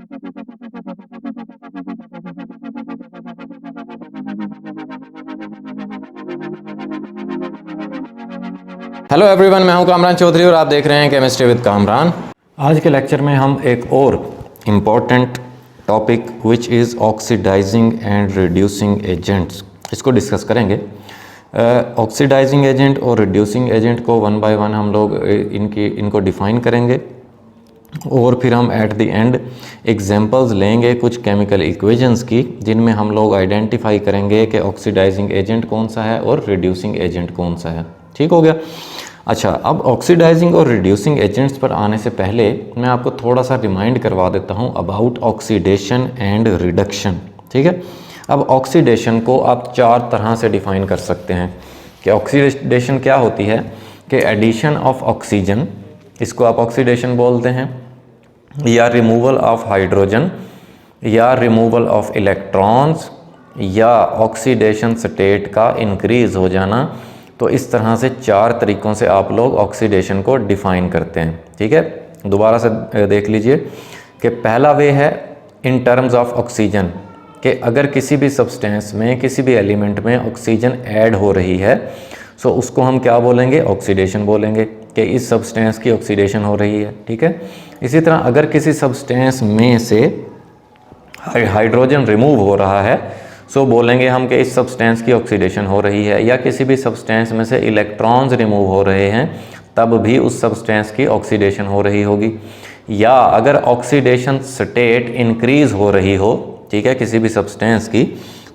Hello everyone, मैं हूं कामरान चौधरी और आप देख रहे हैं केमिस्ट्री विद कामरान। आज के लेक्चर में हम एक और important topic which is oxidising and reducing agents, इसको डिस्कस करेंगे। ऑक्सीडाइजिंग एजेंट और रिड्यूसिंग एजेंट को वन बाय वन हम लोग इनको डिफ़ाइन करेंगे और फिर हम एट द एंड एग्जांपल्स लेंगे कुछ केमिकल इक्वेशंस की, जिनमें हम लोग आइडेंटिफाई करेंगे कि ऑक्सीडाइजिंग एजेंट कौन सा है और रिड्यूसिंग एजेंट कौन सा है। ठीक हो गया। अच्छा, अब ऑक्सीडाइजिंग और रिड्यूसिंग एजेंट्स पर आने से पहले मैं आपको थोड़ा सा रिमाइंड करवा देता हूँ अबाउट ऑक्सीडेशन एंड रिडक्शन। ठीक है। अब ऑक्सीडेशन को आप चार तरह से डिफाइन कर सकते हैं कि ऑक्सीडेशन क्या होती है, कि एडिशन ऑफ ऑक्सीजन, इसको आप ऑक्सीडेशन बोलते हैं, या रिमूवल ऑफ हाइड्रोजन, या रिमूवल ऑफ इलेक्ट्रॉन्स, या ऑक्सीडेशन स्टेट का इंक्रीज हो जाना। तो इस तरह से चार तरीक़ों से आप लोग ऑक्सीडेशन को डिफ़ाइन करते हैं। ठीक है, दोबारा से देख लीजिए कि पहला वे है इन टर्म्स ऑफ ऑक्सीजन, कि अगर किसी भी सब्सटेंस में, किसी भी एलिमेंट में ऑक्सीजन ऐड हो रही है सो उसको हम क्या बोलेंगे, ऑक्सीडेशन बोलेंगे, कि इस सब्सटेंस की ऑक्सीडेशन हो रही है। ठीक है। इसी तरह अगर किसी सब्सटेंस में से हाइड्रोजन रिमूव हो रहा है सो बोलेंगे हम कि इस सब्सटेंस की ऑक्सीडेशन हो रही है, या किसी भी सब्सटेंस में से इलेक्ट्रॉन्स रिमूव हो रहे हैं तब भी उस सब्सटेंस की ऑक्सीडेशन हो रही होगी। या अगर ऑक्सीडेशन स्टेट इंक्रीज़ हो रही हो, ठीक है, किसी भी सब्सटेंस की,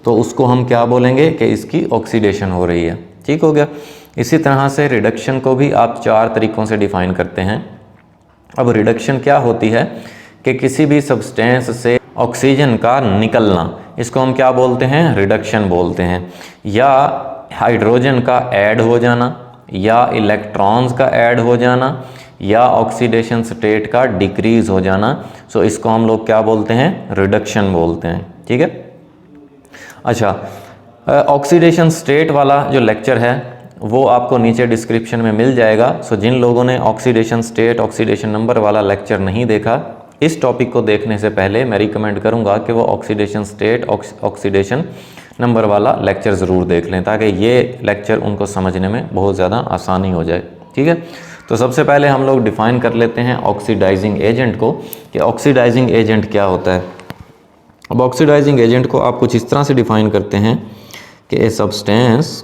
तो उसको हम क्या बोलेंगे कि इसकी ऑक्सीडेशन हो रही है। ठीक हो गया। इसी तरह से रिडक्शन को भी आप चार तरीक़ों से डिफ़ाइन करते हैं। अब रिडक्शन क्या होती है, कि किसी भी सब्सटेंस से ऑक्सीजन का निकलना, इसको हम क्या बोलते हैं, रिडक्शन बोलते हैं। या हाइड्रोजन का ऐड हो जाना, या इलेक्ट्रॉन्स का ऐड हो जाना, या ऑक्सीडेशन स्टेट का डिक्रीज़ हो जाना, सो इसको हम लोग क्या बोलते हैं, रिडक्शन बोलते हैं। ठीक है। अच्छा, ऑक्सीडेशन स्टेट वाला जो लेक्चर है वो आपको नीचे डिस्क्रिप्शन में मिल जाएगा। सो जिन लोगों ने ऑक्सीडेशन स्टेट, ऑक्सीडेशन नंबर वाला लेक्चर नहीं देखा, इस टॉपिक को देखने से पहले मैं रिकमेंड करूंगा कि वो ऑक्सीडेशन स्टेट, ऑक्सीडेशन नंबर वाला लेक्चर ज़रूर देख लें, ताकि ये लेक्चर उनको समझने में बहुत ज़्यादा आसानी हो जाए। ठीक है। तो सबसे पहले हम लोग डिफ़ाइन कर लेते हैं ऑक्सीडाइजिंग एजेंट को, कि ऑक्सीडाइजिंग एजेंट क्या होता है। अब ऑक्सीडाइजिंग एजेंट को आप कुछ इस तरह से डिफ़ाइन करते हैं कि a substance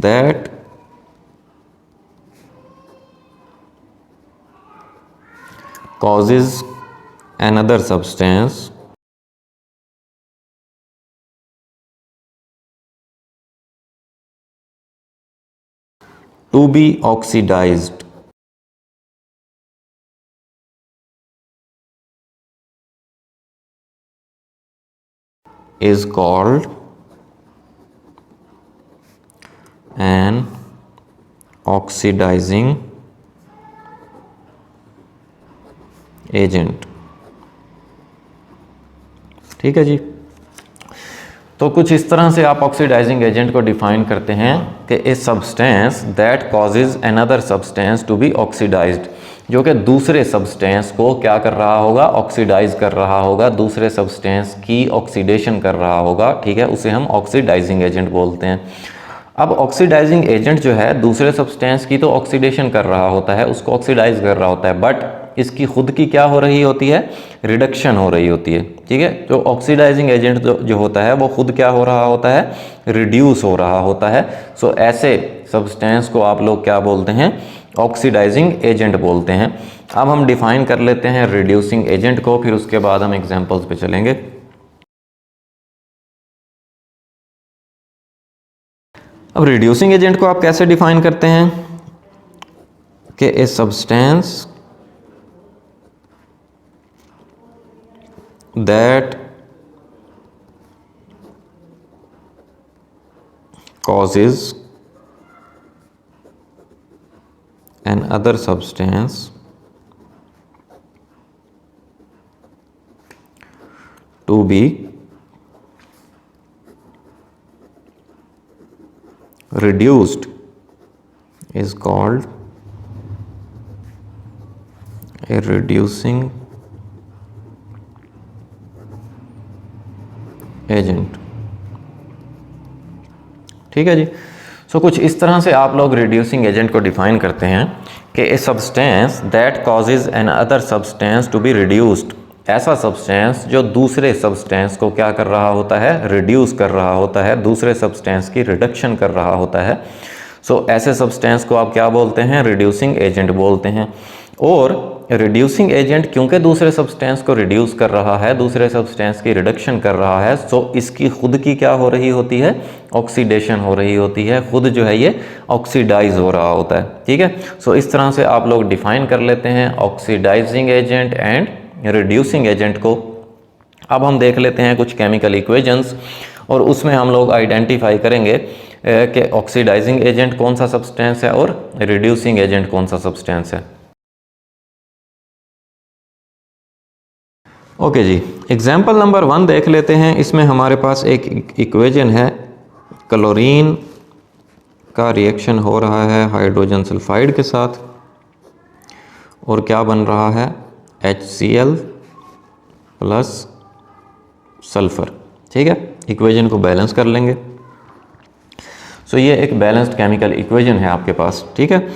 that causes another substance to be oxidized is called an oxidizing agent। ठीक है जी। तो कुछ इस तरह से आप ऑक्सीडाइजिंग एजेंट को डिफाइन करते हैं कि a substance that causes another substance to be oxidised, जो कि दूसरे सब्सटेंस को क्या कर रहा होगा, ऑक्सीडाइज कर रहा होगा, दूसरे सब्सटेंस की ऑक्सीडेशन कर रहा होगा। ठीक है, उसे हम ऑक्सीडाइजिंग एजेंट बोलते हैं। अब ऑक्सीडाइजिंग एजेंट जो है दूसरे सब्सटेंस की तो ऑक्सीडेशन कर रहा होता है, उसको ऑक्सीडाइज कर रहा होता है, बट इसकी खुद की क्या हो रही होती है, रिडक्शन हो रही होती है। ठीक है। तो ऑक्सीडाइजिंग एजेंट जो होता है वो खुद क्या हो रहा होता है, रिड्यूस हो रहा होता है। सो ऐसे सब्सटेंस को आप लोग क्या बोलते हैं, ऑक्सीडाइजिंग एजेंट बोलते हैं। अब हम डिफाइन कर लेते हैं रिड्यूसिंग एजेंट को, फिर उसके बाद हम एग्जांपल्स पे चलेंगे। अब रिड्यूसिंग एजेंट को आप कैसे डिफाइन करते हैं, कि a substance that causes another substance to be reduced is called a reducing agent. ठीक है जी। सो कुछ इस तरह से आप लोग रिड्यूसिंग एजेंट को डिफाइन करते हैं कि a substance that causes another substance to be reduced, ऐसा सब्सटेंस जो दूसरे सब्सटेंस को क्या कर रहा होता है, रिड्यूस कर रहा होता है, दूसरे सब्सटेंस की रिडक्शन कर रहा होता है। सो ऐसे सब्सटेंस को आप क्या बोलते हैं, रिड्यूसिंग एजेंट बोलते हैं। और रिड्यूसिंग एजेंट क्योंकि दूसरे सब्सटेंस को रिड्यूस कर रहा है, दूसरे सब्सटेंस की रिडक्शन कर रहा है, सो इसकी खुद की क्या हो रही होती है, ऑक्सीडेशन हो रही होती है, खुद जो है ये ऑक्सीडाइज हो रहा होता है। ठीक है। सो इस तरह से आप लोग डिफाइन कर लेते हैं oxidising agent and reducing agent को। अब हम देख लेते हैं कुछ केमिकल इक्वेशंस और उसमें हम लोग आइडेंटिफाई करेंगे कि ऑक्सीडाइजिंग एजेंट कौन सा सब्सटेंस है और रिड्यूसिंग एजेंट कौन सा सब्सटेंस है। ओके जी, एग्जाम्पल नंबर 1 देख लेते हैं। इसमें हमारे पास एक इक्वेशन है, क्लोरीन का रिएक्शन हो रहा है हाइड्रोजन सल्फाइड के साथ और क्या बन रहा है, HCl प्लस सल्फर। ठीक है, इक्वेशन को बैलेंस कर लेंगे। सो ये एक बैलेंस्ड केमिकल इक्वेशन है आपके पास। ठीक है।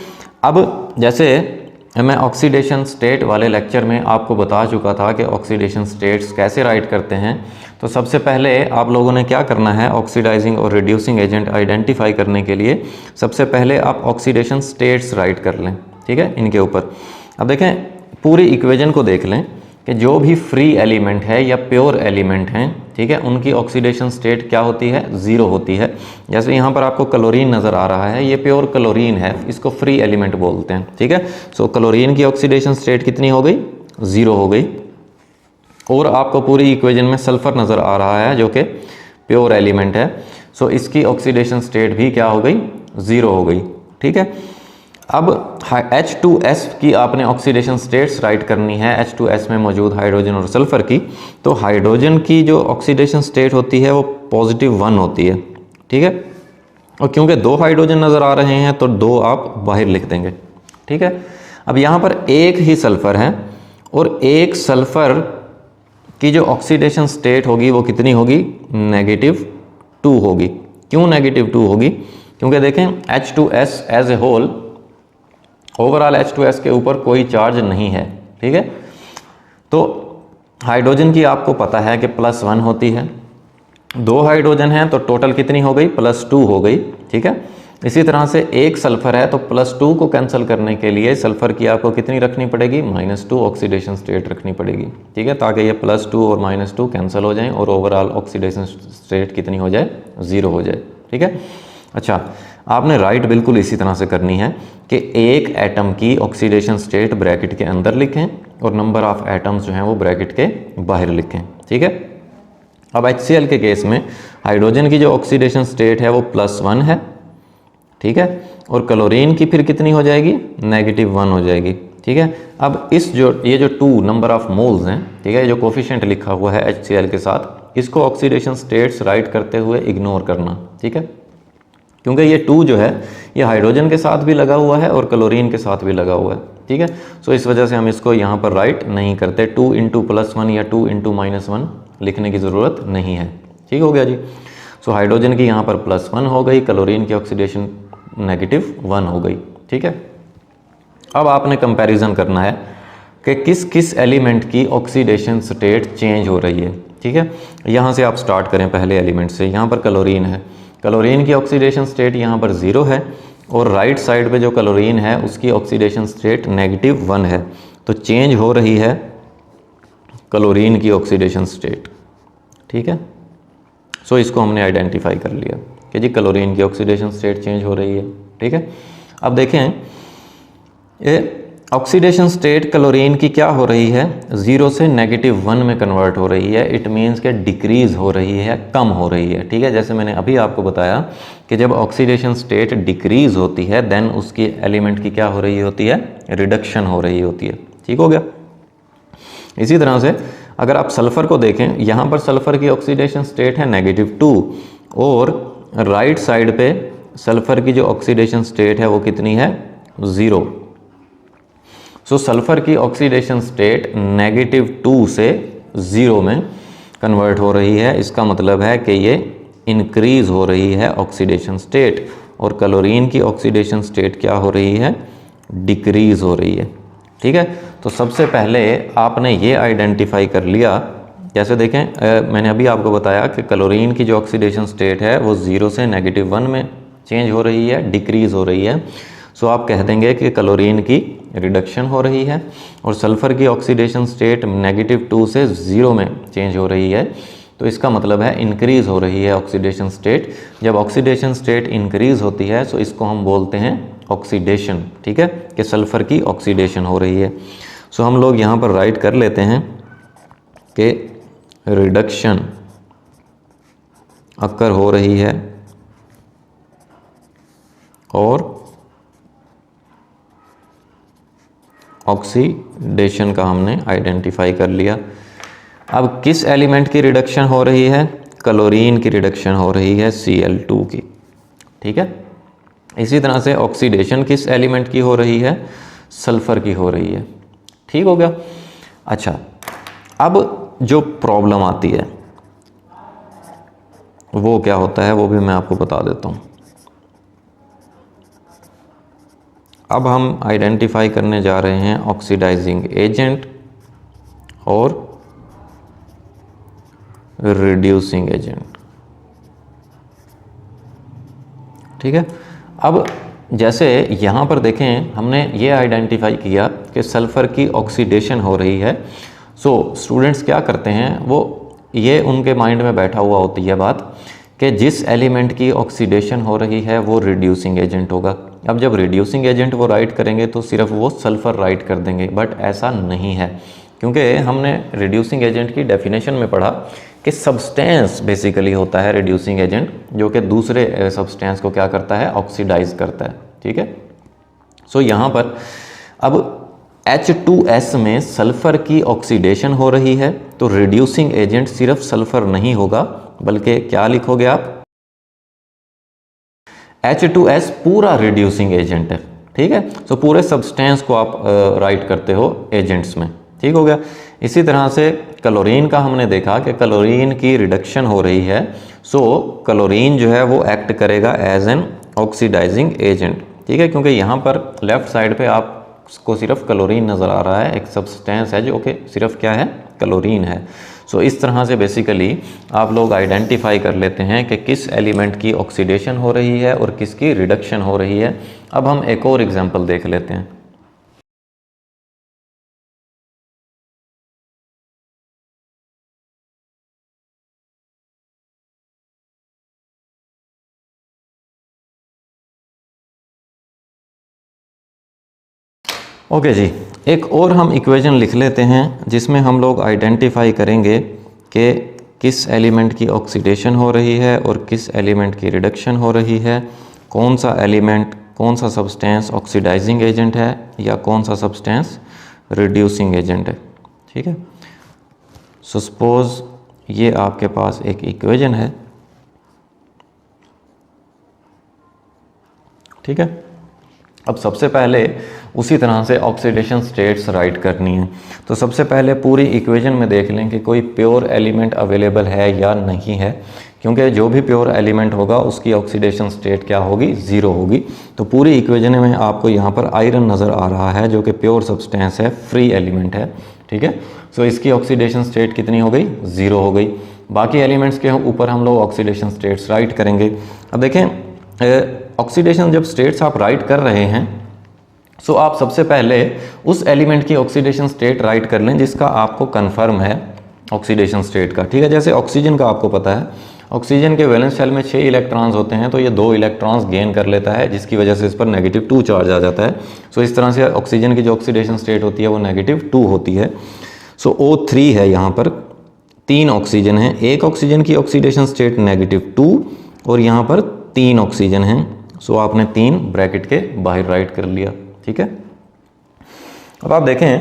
अब जैसे मैं ऑक्सीडेशन स्टेट वाले लेक्चर में आपको बता चुका था कि ऑक्सीडेशन स्टेट्स कैसे राइट करते हैं। तो सबसे पहले आप लोगों ने क्या करना है, ऑक्सीडाइजिंग और रिड्यूसिंग एजेंट आइडेंटिफाई करने के लिए सबसे पहले आप ऑक्सीडेशन स्टेट्स राइट कर लें। ठीक है, इनके ऊपर अब देखें, पूरी इक्वेशन को देख लें कि जो भी फ्री एलिमेंट है या प्योर एलिमेंट हैं, ठीक है, उनकी ऑक्सीडेशन स्टेट क्या होती है, ज़ीरो होती है। जैसे यहाँ पर आपको क्लोरीन नज़र आ रहा है, ये प्योर क्लोरीन है, इसको फ्री एलिमेंट बोलते हैं। ठीक है। सो क्लोरीन की ऑक्सीडेशन स्टेट कितनी हो गई, ज़ीरो हो गई। और आपको पूरी इक्वेशन में सल्फर नज़र आ रहा है जो कि प्योर एलिमेंट है। सो इसकी ऑक्सीडेशन स्टेट भी क्या हो गई, ज़ीरो हो गई। ठीक है। अब H2S की आपने ऑक्सीडेशन स्टेट्स राइट करनी है, H2S में मौजूद हाइड्रोजन और सल्फर की। तो हाइड्रोजन की जो ऑक्सीडेशन स्टेट होती है वो +1 होती है। ठीक है। और क्योंकि 2 हाइड्रोजन नज़र आ रहे हैं तो 2 आप बाहर लिख देंगे। ठीक है। अब यहाँ पर एक ही सल्फर है और एक सल्फर की जो ऑक्सीडेशन स्टेट होगी वो कितनी होगी, -2 होगी। क्यों -2 होगी, क्योंकि देखें H2S as a whole, overall H2S के ऊपर कोई चार्ज नहीं है। ठीक है। तो हाइड्रोजन की आपको पता है कि +1 होती है, 2 हाइड्रोजन हैं तो टोटल कितनी हो गई, +2 हो गई। ठीक है। इसी तरह से एक सल्फर है तो +2 को कैंसिल करने के लिए सल्फर की आपको कितनी रखनी पड़ेगी, -2 ऑक्सीडेशन स्टेट रखनी पड़ेगी। ठीक है, ताकि ये +2 और -2 कैंसिल हो जाएं और ओवरऑल ऑक्सीडेशन स्टेट कितनी हो जाए, 0 हो जाए। ठीक है। अच्छा, आपने राइट बिल्कुल इसी तरह से करनी है कि एक एटम की ऑक्सीडेशन स्टेट ब्रैकेट के अंदर लिखें और नंबर ऑफ एटम्स जो हैं वो ब्रैकेट के बाहर लिखें। ठीक है। अब HCl के केस में हाइड्रोजन की जो ऑक्सीडेशन स्टेट है वो +1 है। ठीक है। और क्लोरीन की फिर कितनी हो जाएगी, -1 हो जाएगी। ठीक है। अब ये जो 2 नंबर ऑफ मोल्स हैं, ठीक है, जो कोफिशिएंट लिखा हुआ है HCl के साथ, इसको ऑक्सीडेशन स्टेट्स राइट करते हुए इग्नोर करना। ठीक है, क्योंकि ये 2 जो है ये हाइड्रोजन के साथ भी लगा हुआ है और क्लोरीन के साथ भी लगा हुआ है। ठीक है। सो इस वजह से हम इसको यहाँ पर राइट नहीं करते, 2 × +1 या 2 × -1 लिखने की ज़रूरत नहीं है। ठीक हो गया जी। सो हाइड्रोजन की यहाँ पर +1 हो गई, क्लोरीन की ऑक्सीडेशन -1 हो गई। ठीक है। अब आपने कंपैरिजन करना है कि किस किस एलिमेंट की ऑक्सीडेशन स्टेट चेंज हो रही है। ठीक है। यहाँ से आप स्टार्ट करें पहले एलिमेंट से। यहाँ पर क्लोरीन है, क्लोरीन की ऑक्सीडेशन स्टेट यहाँ पर 0 है और राइट साइड पे जो क्लोरीन है उसकी ऑक्सीडेशन स्टेट -1 है। तो चेंज हो रही है क्लोरीन की ऑक्सीडेशन स्टेट। ठीक है। सो इसको हमने आइडेंटिफाई कर लिया कि जी क्लोरीन की ऑक्सीडेशन स्टेट चेंज हो रही है। ठीक है। अब देखें ये ऑक्सीडेशन स्टेट क्लोरीन की क्या हो रही है, 0 से -1 में कन्वर्ट हो रही है। इट मीन्स के डिक्रीज़ हो रही है, कम हो रही है। ठीक है। जैसे मैंने अभी आपको बताया कि जब ऑक्सीडेशन स्टेट डिक्रीज़ होती है देन उसकी एलिमेंट की क्या हो रही होती है, रिडक्शन हो रही होती है। ठीक हो गया। इसी तरह से अगर आप सल्फ़र को देखें, यहाँ पर सल्फ़र की ऑक्सीडेशन स्टेट है -2 और राइट साइड पे सल्फ़र की जो ऑक्सीडेशन स्टेट है वो कितनी है, 0। सो सल्फर की ऑक्सीडेशन स्टेट -2 से 0 में कन्वर्ट हो रही है। इसका मतलब है कि ये इंक्रीज हो रही है ऑक्सीडेशन स्टेट, और क्लोरीन की ऑक्सीडेशन स्टेट क्या हो रही है, डिक्रीज हो रही है। ठीक है, तो सबसे पहले आपने ये आइडेंटिफाई कर लिया। जैसे देखें मैंने अभी आपको बताया कि क्लोरीन की जो ऑक्सीडेशन स्टेट है वो 0 से -1 में चेंज हो रही है, डिक्रीज हो रही है। सो आप कह देंगे कि क्लोरीन की रिडक्शन हो रही है, और सल्फ़र की ऑक्सीडेशन स्टेट -2 से 0 में चेंज हो रही है, तो इसका मतलब है इंक्रीज़ हो रही है ऑक्सीडेशन स्टेट। जब ऑक्सीडेशन स्टेट इंक्रीज़ होती है तो इसको हम बोलते हैं ऑक्सीडेशन। ठीक है, कि सल्फ़र की ऑक्सीडेशन हो रही है। सो हम लोग यहाँ पर राइट कर लेते हैं कि रिडक्शन अक्कर हो रही है और ऑक्सीडेशन का हमने आइडेंटिफाई कर लिया। अब किस एलिमेंट की रिडक्शन हो रही है, क्लोरीन की रिडक्शन हो रही है, Cl2 की। ठीक है, इसी तरह से ऑक्सीडेशन किस एलिमेंट की हो रही है, सल्फर की हो रही है। ठीक हो गया। अच्छा, अब जो प्रॉब्लम आती है वो क्या होता है वो भी मैं आपको बता देता हूँ। अब हम आइडेंटिफाई करने जा रहे हैं ऑक्सीडाइजिंग एजेंट और रिड्यूसिंग एजेंट। ठीक है, अब जैसे यहाँ पर देखें हमने ये आइडेंटिफाई किया कि सल्फ़र की ऑक्सीडेशन हो रही है। सो स्टूडेंट्स क्या करते हैं, वो ये उनके माइंड में बैठा हुआ होती है बात कि जिस एलिमेंट की ऑक्सीडेशन हो रही है वो रिड्यूसिंग एजेंट होगा। अब जब रिड्यूसिंग एजेंट वो राइट करेंगे तो सिर्फ वो सल्फ़र राइट कर देंगे, बट ऐसा नहीं है, क्योंकि हमने रिड्यूसिंग एजेंट की डेफिनेशन में पढ़ा कि सब्सटेंस बेसिकली होता है रिड्यूसिंग एजेंट, जो कि दूसरे सब्सटेंस को क्या करता है, ऑक्सीडाइज करता है। ठीक है, सो यहाँ पर अब H2S में सल्फ़र की ऑक्सीडेशन हो रही है, तो रिड्यूसिंग एजेंट सिर्फ सल्फ़र नहीं होगा, बल्कि क्या लिखोगे आप, H2S पूरा रिड्यूसिंग एजेंट है। ठीक है, सो पूरे सब्सटेंस को आप राइट करते हो एजेंट्स में। ठीक हो गया। इसी तरह से क्लोरीन का हमने देखा कि क्लोरीन की रिडक्शन हो रही है, सो क्लोरीन जो है वो एक्ट करेगा एज एन ऑक्सीडाइजिंग एजेंट। ठीक है, क्योंकि यहाँ पर लेफ्ट साइड पे आपको सिर्फ क्लोरीन नज़र आ रहा है, एक सब्सटेंस है जो कि सिर्फ क्या है, क्लोरीन है। सो इस तरह से बेसिकली आप लोग आइडेंटिफाई कर लेते हैं कि किस एलिमेंट की ऑक्सीडेशन हो रही है और किसकी रिडक्शन हो रही है। अब हम एक और एग्जांपल देख लेते हैं। ओके जी, एक और हम इक्वेशन लिख लेते हैं जिसमें हम लोग आइडेंटिफाई करेंगे कि किस एलिमेंट की ऑक्सीडेशन हो रही है और किस एलिमेंट की रिडक्शन हो रही है, कौन सा एलिमेंट, कौन सा सब्सटेंस ऑक्सीडाइजिंग एजेंट है या कौन सा सब्सटेंस रिड्यूसिंग एजेंट है। ठीक है, सो सपोज ये आपके पास एक इक्वेशन है। ठीक है, अब सबसे पहले उसी तरह से ऑक्सीडेशन स्टेट्स राइट करनी है। तो सबसे पहले पूरी इक्वेशन में देख लें कि कोई प्योर एलिमेंट अवेलेबल है या नहीं है, क्योंकि जो भी प्योर एलिमेंट होगा उसकी ऑक्सीडेशन स्टेट क्या होगी, 0 होगी। तो पूरी इक्वेशन में आपको यहाँ पर आयरन नज़र आ रहा है जो कि प्योर सब्सटेंस है, फ्री एलिमेंट है। ठीक है, सो इसकी ऑक्सीडेशन स्टेट कितनी हो गई, 0 हो गई। बाकी एलिमेंट्स के ऊपर हम लोग ऑक्सीडेशन स्टेट्स राइट करेंगे। अब देखें ऑक्सीडेशन जब स्टेट्स आप राइट कर रहे हैं, सो आप सबसे पहले उस एलिमेंट की ऑक्सीडेशन स्टेट राइट कर लें जिसका आपको कन्फर्म है ऑक्सीडेशन स्टेट का। ठीक है, जैसे ऑक्सीजन का आपको पता है, ऑक्सीजन के वैलेंस शेल में 6 इलेक्ट्रॉन्स होते हैं, तो ये 2 इलेक्ट्रॉन्स गेन कर लेता है, जिसकी वजह से इस पर -2 चार्ज आ जाता है। सो इस तरह से ऑक्सीजन की जो ऑक्सीडेशन स्टेट होती है वो -2 होती है। सो O3 है, यहाँ पर 3 ऑक्सीजन है, एक ऑक्सीजन की ऑक्सीडेशन स्टेट -2 और यहाँ पर 3 ऑक्सीजन हैं। सो आपने 3 ब्रैकेट के बाहर राइट कर लिया। ठीक है, अब आप देखें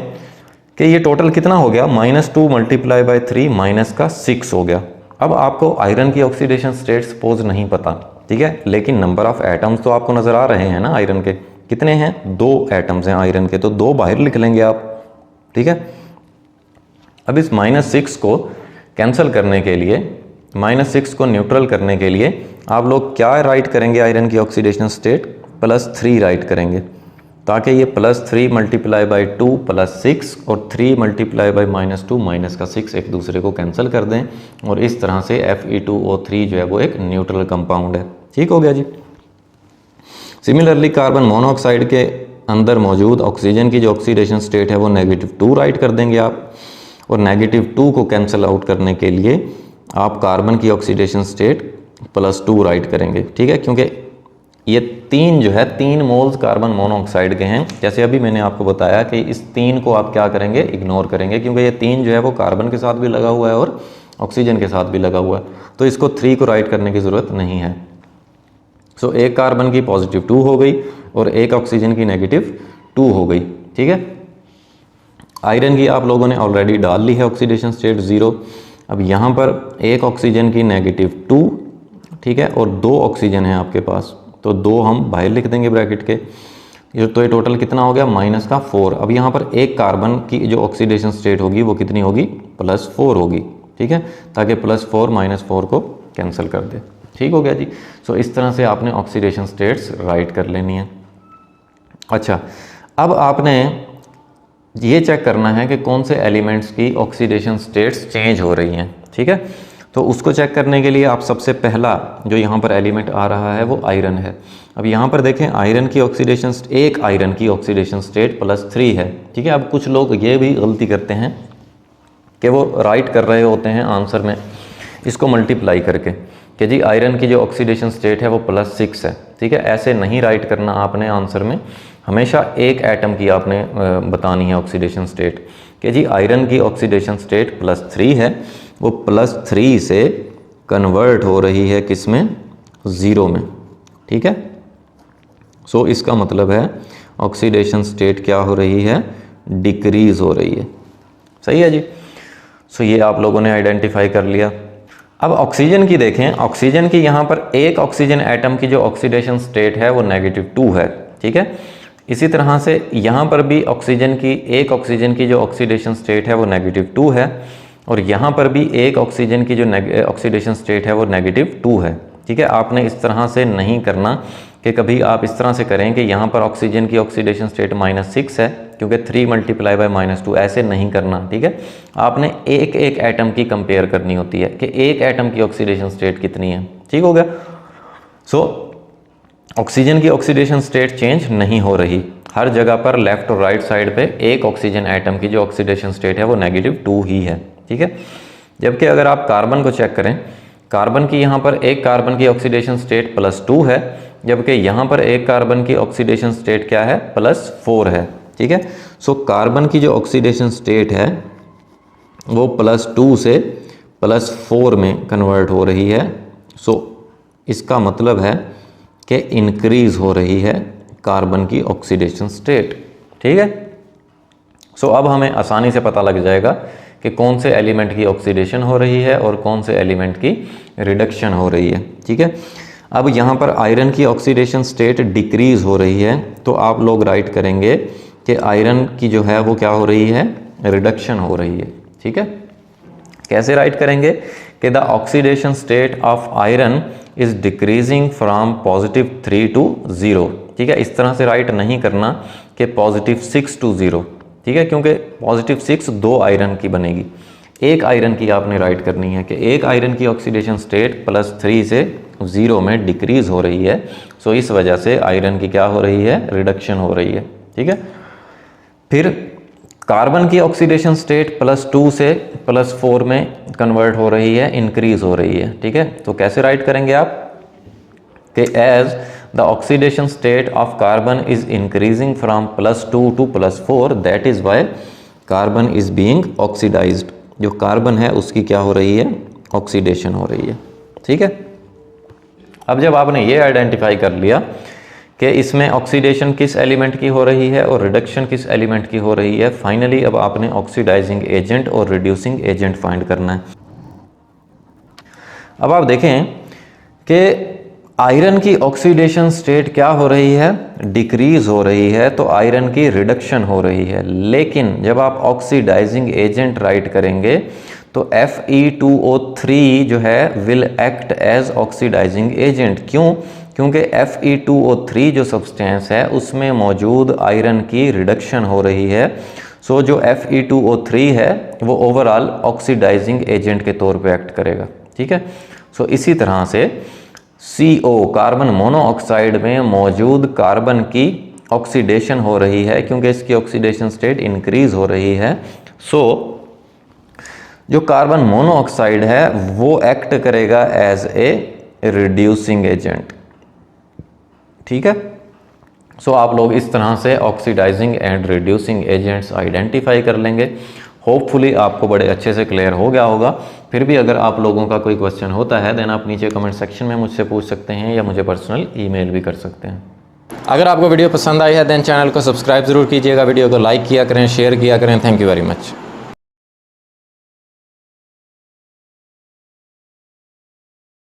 कि ये टोटल कितना हो गया, -2 × 3 -6 हो गया। अब आपको आयरन की ऑक्सीडेशन स्टेट सपोज नहीं पता, ठीक है, लेकिन नंबर ऑफ एटम्स तो आपको नज़र आ रहे हैं ना आयरन के। कितने हैं, 2 एटम्स हैं आयरन के, तो 2 बाहर लिख लेंगे आप, ठीक है। अब इस -6 को कैंसिल करने के लिए, -6 को न्यूट्रल करने के लिए आप लोग क्या राइट करेंगे, आयरन की ऑक्सीडेशन स्टेट +3 राइट करेंगे, ताकि ये +3 मल्टीप्लाई बाई 2 +6 और 3 मल्टीप्लाई बाई -2 -6 एक दूसरे को कैंसिल कर दें, और इस तरह से Fe2O3 जो है वो एक न्यूट्रल कंपाउंड है। ठीक हो गया जी। सिमिलरली कार्बन मोनोऑक्साइड के अंदर मौजूद ऑक्सीजन की जो ऑक्सीडेशन स्टेट है वो -2 राइट कर देंगे आप, और -2 को कैंसिल आउट करने के लिए आप कार्बन की ऑक्सीडेशन स्टेट +2 राइट करेंगे, ठीक है। क्योंकि ये 3 जो है 3 मोल्स कार्बन मोनोऑक्साइड के हैं, जैसे अभी मैंने आपको बताया कि इस 3 को आप क्या करेंगे, इग्नोर करेंगे, क्योंकि ये 3 जो है वो कार्बन के साथ भी लगा हुआ है और ऑक्सीजन के साथ भी लगा हुआ है, तो इसको 3 को राइट करने की ज़रूरत नहीं है। सो एक कार्बन की +2 हो गई और एक ऑक्सीजन की -2 हो गई, ठीक है। आयरन की आप लोगों ने ऑलरेडी डाल ली है ऑक्सीडेशन स्टेट 0। अब यहाँ पर एक ऑक्सीजन की -2, ठीक है, और 2 ऑक्सीजन है आपके पास, तो 2 हम बाहर लिख देंगे ब्रैकेट के, तो ये टोटल कितना हो गया, -4। अब यहाँ पर एक कार्बन की जो ऑक्सीडेशन स्टेट होगी वो कितनी होगी, +4 होगी, ठीक है, ताकि +4 -4 को कैंसिल कर दे। ठीक हो गया जी। सो इस तरह से आपने ऑक्सीडेशन स्टेट्स राइट कर लेनी है। अच्छा, अब आपने ये चेक करना है कि कौन से एलिमेंट्स की ऑक्सीडेशन स्टेट्स चेंज हो रही हैं, ठीक है। तो उसको चेक करने के लिए आप सबसे पहला जो यहाँ पर एलिमेंट आ रहा है वो आयरन है। अब यहाँ पर देखें आयरन की ऑक्सीडेशन, एक आयरन की ऑक्सीडेशन स्टेट +3 है, ठीक है। अब कुछ लोग ये भी गलती करते हैं कि वो राइट कर रहे होते हैं आंसर में इसको मल्टीप्लाई करके कि जी आयरन की जो ऑक्सीडेशन स्टेट है वो +6 है, ठीक है। ऐसे नहीं राइट करना आपने आंसर में, हमेशा एक एटम की आपने बतानी है ऑक्सीडेशन स्टेट कि जी आयरन की ऑक्सीडेशन स्टेट +3 है, वो +3 से कन्वर्ट हो रही है किस में, 0 में, ठीक है। सो इसका मतलब है ऑक्सीडेशन स्टेट क्या हो रही है, डिक्रीज हो रही है। सही है जी। सो ये आप लोगों ने आइडेंटिफाई कर लिया। अब ऑक्सीजन की देखें, ऑक्सीजन की यहाँ पर एक ऑक्सीजन एटम की जो ऑक्सीडेशन स्टेट है वो -2 है, ठीक है। इसी तरह से यहाँ पर भी ऑक्सीजन की, एक ऑक्सीजन की जो ऑक्सीडेशन स्टेट है वो -2 है, और यहाँ पर भी एक ऑक्सीजन की जो ऑक्सीडेशन स्टेट है वो -2 है, ठीक है। आपने इस तरह से नहीं करना कि कभी आप इस तरह से करें कि यहाँ पर ऑक्सीजन की ऑक्सीडेशन स्टेट -6 है क्योंकि 3 मल्टीप्लाई बाय -2, ऐसे नहीं करना, ठीक है। आपने एक एक एटम की कंपेयर करनी होती है कि एक एटम की ऑक्सीडेशन स्टेट कितनी है, ठीक हो गया। सो ऑक्सीजन की ऑक्सीडेशन स्टेट चेंज नहीं हो रही, हर जगह पर लेफ्ट और राइट साइड पे एक ऑक्सीजन एटम की जो ऑक्सीडेशन स्टेट है वो -2 ही है, ठीक है। जबकि अगर आप कार्बन को चेक करें, कार्बन की यहाँ पर एक कार्बन की ऑक्सीडेशन स्टेट +2 है, जबकि यहाँ पर एक कार्बन की ऑक्सीडेशन स्टेट क्या है, +4 है, ठीक है। सो कार्बन की जो ऑक्सीडेशन स्टेट है वो +2 से +4 में कन्वर्ट हो रही है। सो इसका मतलब है कि इंक्रीज हो रही है कार्बन की ऑक्सीडेशन स्टेट, ठीक है। सो अब हमें आसानी से पता लग जाएगा कि कौन से एलिमेंट की ऑक्सीडेशन हो रही है और कौन से एलिमेंट की रिडक्शन हो रही है, ठीक है। अब यहाँ पर आयरन की ऑक्सीडेशन स्टेट डिक्रीज हो रही है, तो आप लोग राइट करेंगे कि आयरन की जो है वो क्या हो रही है, रिडक्शन हो रही है, ठीक है। कैसे राइट करेंगे कि the oxidation state of iron is decreasing from +3 to 0, ठीक है। इस तरह से राइट नहीं करना कि +6 to 0, ठीक है, क्योंकि +6 2 आयरन की बनेगी, एक आयरन की आपने राइट करनी है कि एक आयरन की ऑक्सीडेशन स्टेट +3 से 0 में डिक्रीज हो रही है। सो इस वजह से आयरन की क्या हो रही है, रिडक्शन हो रही है, ठीक है। फिर कार्बन की ऑक्सीडेशन स्टेट +2 से +4 में कन्वर्ट हो रही है, इंक्रीज हो रही है, ठीक है। तो कैसे राइट करेंगे आप कि as the oxidation state of carbon is increasing from +2 to +4, that is why carbon is being oxidised. जो कार्बन है उसकी क्या हो रही है, ऑक्सीडेशन हो रही है, ठीक है। अब जब आपने ये आइडेंटिफाई कर लिया कि इसमें ऑक्सीडेशन किस एलिमेंट की हो रही है और रिडक्शन किस एलिमेंट की हो रही है, फाइनली अब आपने ऑक्सीडाइजिंग एजेंट और रिड्यूसिंग एजेंट फाइंड करना है। अब आप देखें कि आयरन की ऑक्सीडेशन स्टेट क्या हो रही है, डिक्रीज हो रही है, तो आयरन की रिडक्शन हो रही है। लेकिन जब आप ऑक्सीडाइजिंग एजेंट राइट करेंगे तो Fe2O3 जो है will act as oxidising agent. क्यों? क्योंकि Fe2O3 जो सब्सटेंस है उसमें मौजूद आयरन की रिडक्शन हो रही है। सो जो Fe2O3 है वो ओवरऑल ऑक्सीडाइजिंग एजेंट के तौर पे एक्ट करेगा। ठीक है। सो इसी तरह से CO कार्बन मोनोऑक्साइड में मौजूद कार्बन की ऑक्सीडेशन हो रही है क्योंकि इसकी ऑक्सीडेशन स्टेट इंक्रीज हो रही है। सो जो कार्बन मोनोऑक्साइड है वो एक्ट करेगा एज ए रिड्यूसिंग एजेंट। ठीक है। सो आप लोग इस तरह से oxidising and reducing agents identify कर लेंगे। होपफुली आपको बड़े अच्छे से क्लियर हो गया होगा। फिर भी अगर आप लोगों का कोई क्वेश्चन होता है देन आप नीचे कमेंट सेक्शन में मुझसे पूछ सकते हैं या मुझे पर्सनल ईमेल भी कर सकते हैं। अगर आपको वीडियो पसंद आई है देन चैनल को सब्सक्राइब जरूर कीजिएगा, वीडियो को लाइक किया करें, शेयर किया करें। Thank you very much.